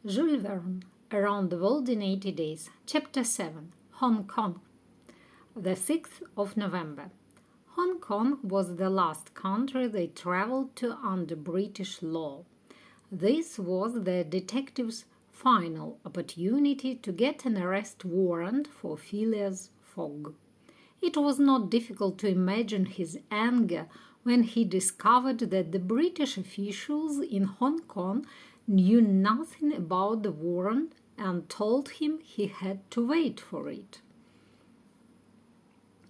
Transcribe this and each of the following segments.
Jules Verne, Around the World in 80 Days, Chapter 7, Hong Kong. The 6th of November. Hong Kong was the last country they traveled to under British law. This was the detective's final opportunity to get an arrest warrant for Phileas Fogg. It was not difficult to imagine his anger when he discovered that the British officials in Hong Kong knew nothing about the warrant and told him he had to wait for it.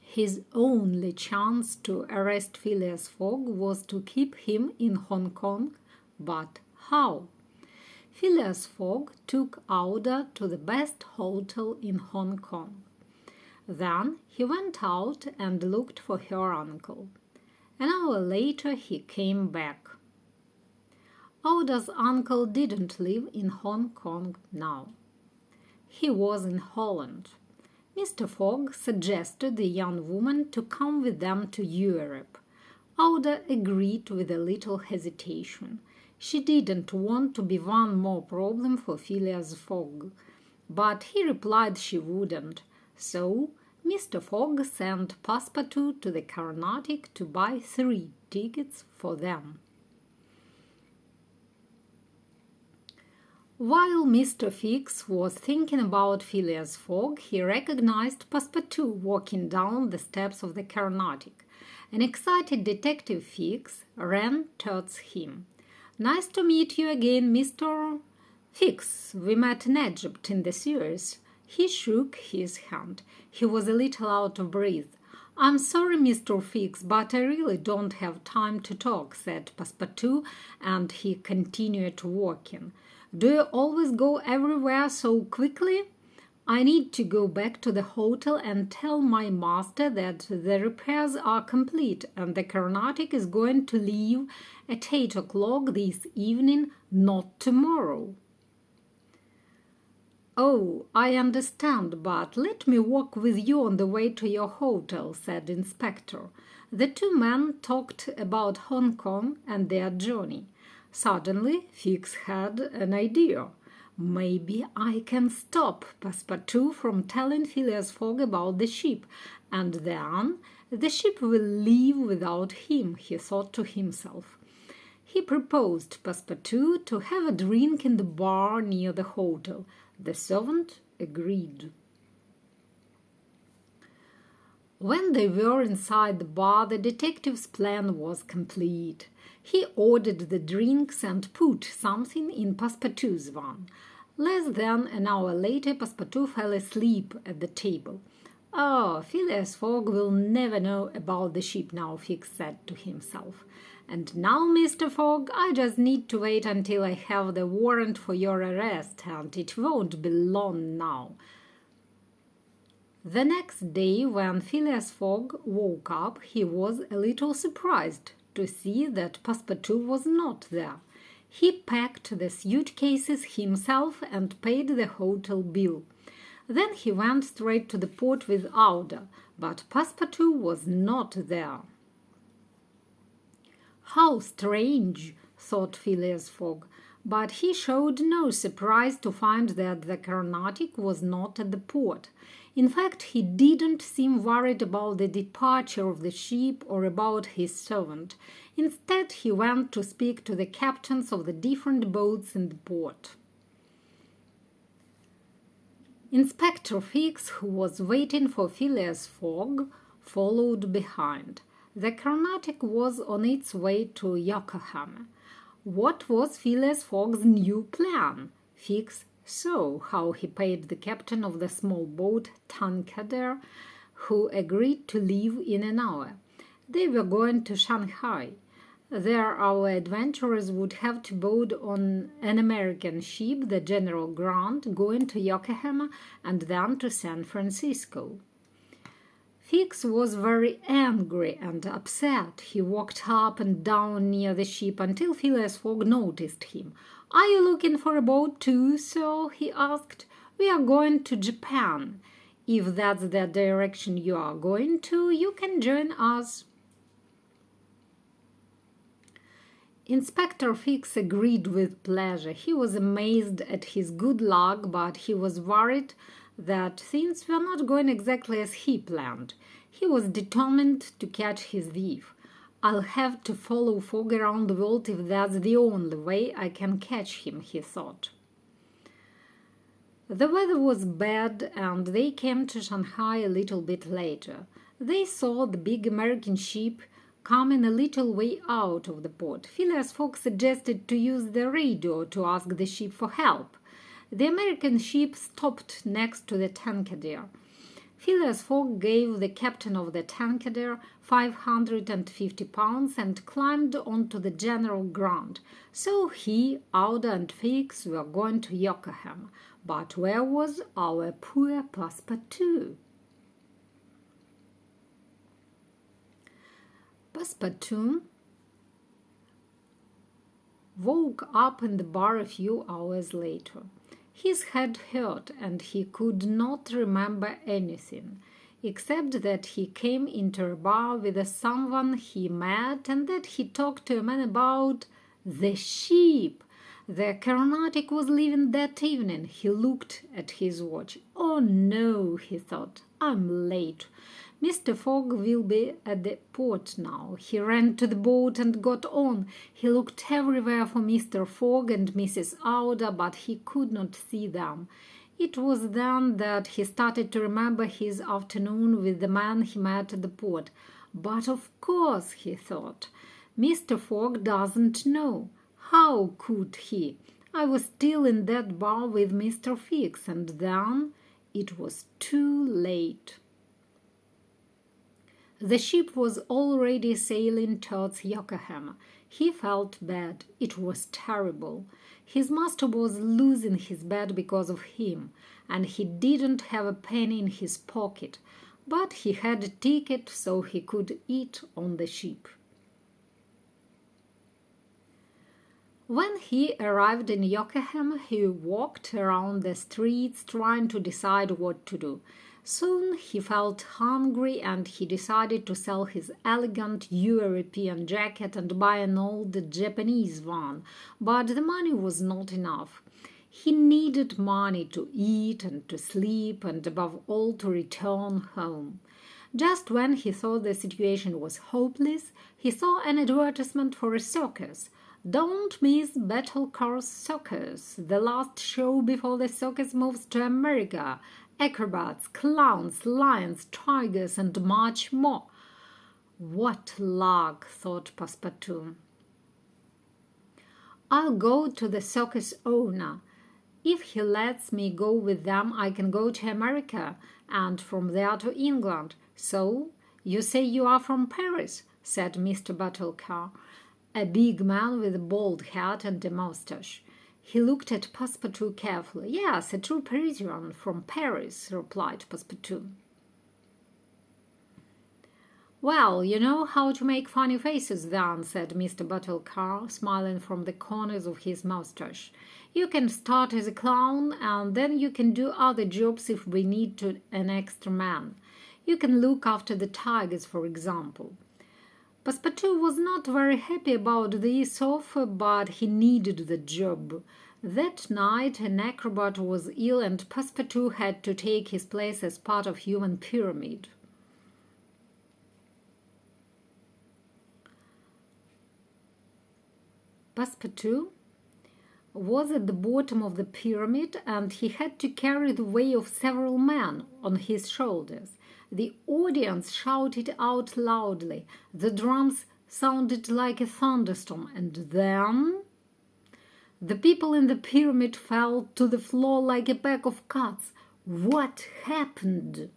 His only chance to arrest Phileas Fogg was to keep him in Hong Kong, but how? Phileas Fogg took Alla to the best hotel in Hong Kong. Then he went out and looked for her uncle. An hour later he came back. Alla's uncle didn't live in Hong Kong now. He was in Holland. Mr. Fogg suggested the young woman to come with them to Europe. Alla agreed with a little hesitation. She didn't want to be one more problem for Phileas Fogg, but he replied she wouldn't. So Mr. Fogg sent Passepartout to the Carnatic to buy 3 tickets for them. While Mr. Fix was thinking about Phileas Fogg, he recognized Passepartout walking down the steps of the Carnatic. An excited Detective Fix ran towards him. "Nice to meet you again, Mr. Fix. We met in Egypt in the Suez." He shook his hand. He was a little out of breath. "I'm sorry, Mr. Fix, but I really don't have time to talk," said Passepartout, and he continued walking. "Do you always go everywhere so quickly?" "I need to go back to the hotel and tell my master that the repairs are complete and the Carnatic is going to leave at 8 o'clock this evening, not tomorrow." "Oh, I understand, but let me walk with you on the way to your hotel," said Inspector. The two men talked about Hong Kong and their journey. Suddenly, Fix had an idea. "Maybe I can stop Passepartout from telling Phileas Fogg about the ship, and then the ship will leave without him," he thought to himself. He proposed Passepartout to have a drink in the bar near the hotel. The servant agreed. When they were inside the bar, the detective's plan was complete. He ordered the drinks and put something in Passepartout's one. Less than an hour later, Passepartout fell asleep at the table. "Oh, Phileas Fogg will never know about the ship now," Fix said to himself. "And now, Mr. Fogg, I just need to wait until I have the warrant for your arrest, and it won't be long now." The next day, when Phileas Fogg woke up, he was a little surprised to see that Passepartout was not there. He packed the suitcases himself and paid the hotel bill. Then he went straight to the port with Alla, but Passepartout was not there. "How strange," thought Phileas Fogg, but he showed no surprise to find that the Carnatic was not at the port. In fact, he didn't seem worried about the departure of the ship or about his servant. Instead, he went to speak to the captains of the different boats in the port. Inspector Fix, who was waiting for Phileas Fogg, followed behind. The Carnatic was on its way to Yokohama. What was Phileas Fogg's new plan? Fix saw how he paid the captain of the small boat Tankadere, who agreed to leave in an hour. They were going to Shanghai. There our adventurers would have to board on an American ship, the General Grant, going to Yokohama and then to San Francisco. Fix was very angry and upset. He walked up and down near the ship until Phileas Fogg noticed him. "Are you looking for a boat too, sir?" he asked. "We are going to Japan. If that's the direction you are going to, you can join us." Inspector Fix agreed with pleasure. He was amazed at his good luck, but he was worried that things were not going exactly as he planned. He was determined to catch his thief. "I'll have to follow Fogg around the world if that's the only way I can catch him," he thought. The weather was bad, and they came to Shanghai a little bit later. They saw the big American ship coming a little way out of the port. Phileas Fogg suggested to use the radio to ask the ship for help. The American ship stopped next to the Tankadere. Phileas Fogg gave the captain of the Tankadere 550 pounds and climbed onto the general ground. So he, Alla, and Fix were going to Yokohama. But where was our poor Passepartout? Passepartout woke up in the bar a few hours later. His head hurt and he could not remember anything, except that he came into a bar with someone he met and that he talked to a man about the ship. The Carnatic was leaving that evening. He looked at his watch. "Oh no," he thought, "I'm late. Mr. Fogg will be at the port now." He ran to the boat and got on. He looked everywhere for Mr. Fogg and Mrs. Alla, but he could not see them. It was then that he started to remember his afternoon with the man he met at the port. "But of course," he thought, "Mr. Fogg doesn't know. How could he? I was still in that bar with Mr. Fix, and then it was too late." The ship was already sailing towards Yokohama. He felt bad. It was terrible. His master was losing his bed because of him, and he didn't have a penny in his pocket, but he had a ticket so he could eat on the ship. When he arrived in Yokohama, he walked around the streets trying to decide what to do. Soon he felt hungry and he decided to sell his elegant European jacket and buy an old Japanese one, but the money was not enough. He needed money to eat and to sleep and above all to return home. Just when he thought the situation was hopeless, he saw an advertisement for a circus. "Don't miss Battlecar's Circus, the last show before the circus moves to America. Acrobats, clowns, lions, tigers, and much more." What luck, thought Passepartout. "I'll go to the circus owner. If he lets me go with them, I can go to America, and from there to England." "So, you say you are from Paris?" said Mr. Battlecar, a big man with a bald hat and a moustache. He looked at Passepartout carefully. "Yes, a true Parisian from Paris," replied Passepartout. "Well, you know how to make funny faces then," said Mr. Battlecar, smiling from the corners of his moustache. "You can start as a clown, and then you can do other jobs if we need an extra man. You can look after the tigers, for example." Passepartout was not very happy about this offer, but he needed the job. That night an acrobat was ill and Passepartout had to take his place as part of human pyramid. Passepartout was at the bottom of the pyramid and he had to carry the weight of several men on his shoulders. The audience shouted out loudly. The drums sounded like a thunderstorm, and then the people in the pyramid fell to the floor like a pack of cats. What happened?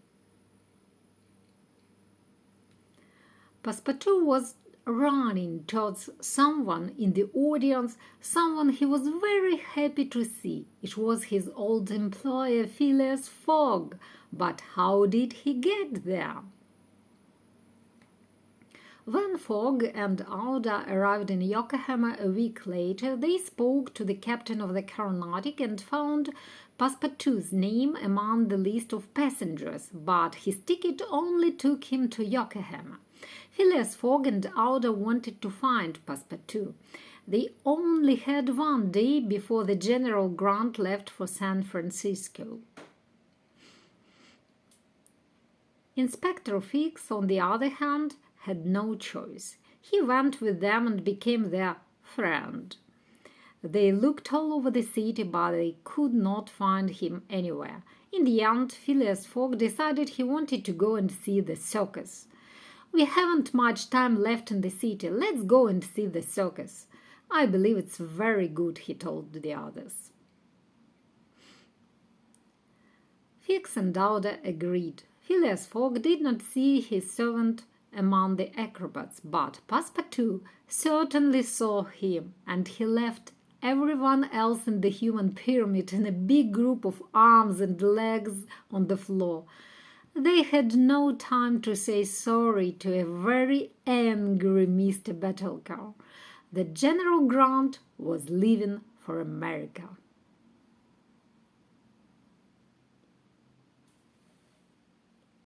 Passepartout was running towards someone in the audience, someone he was very happy to see. It was his old employer, Phileas Fogg. But how did he get there? When Fogg and Alla arrived in Yokohama a week later, they spoke to the captain of the Carnatic and found Passepartout's name among the list of passengers, but his ticket only took him to Yokohama. Phileas Fogg and Alla wanted to find Passepartout. They only had one day before the General Grant left for San Francisco. Inspector Fix, on the other hand, had no choice. He went with them and became their friend. They looked all over the city, but they could not find him anywhere. In the end, Phileas Fogg decided he wanted to go and see the circus. "We haven't much time left in the city. Let's go and see the circus. I believe it's very good," he told the others. Fix and Dowdy agreed. Phileas Fogg did not see his servant among the acrobats, but Passepartout certainly saw him, and he left everyone else in the human pyramid in a big group of arms and legs on the floor. They had no time to say sorry to a very angry Mr. Battlecar. The General Grant was leaving for America.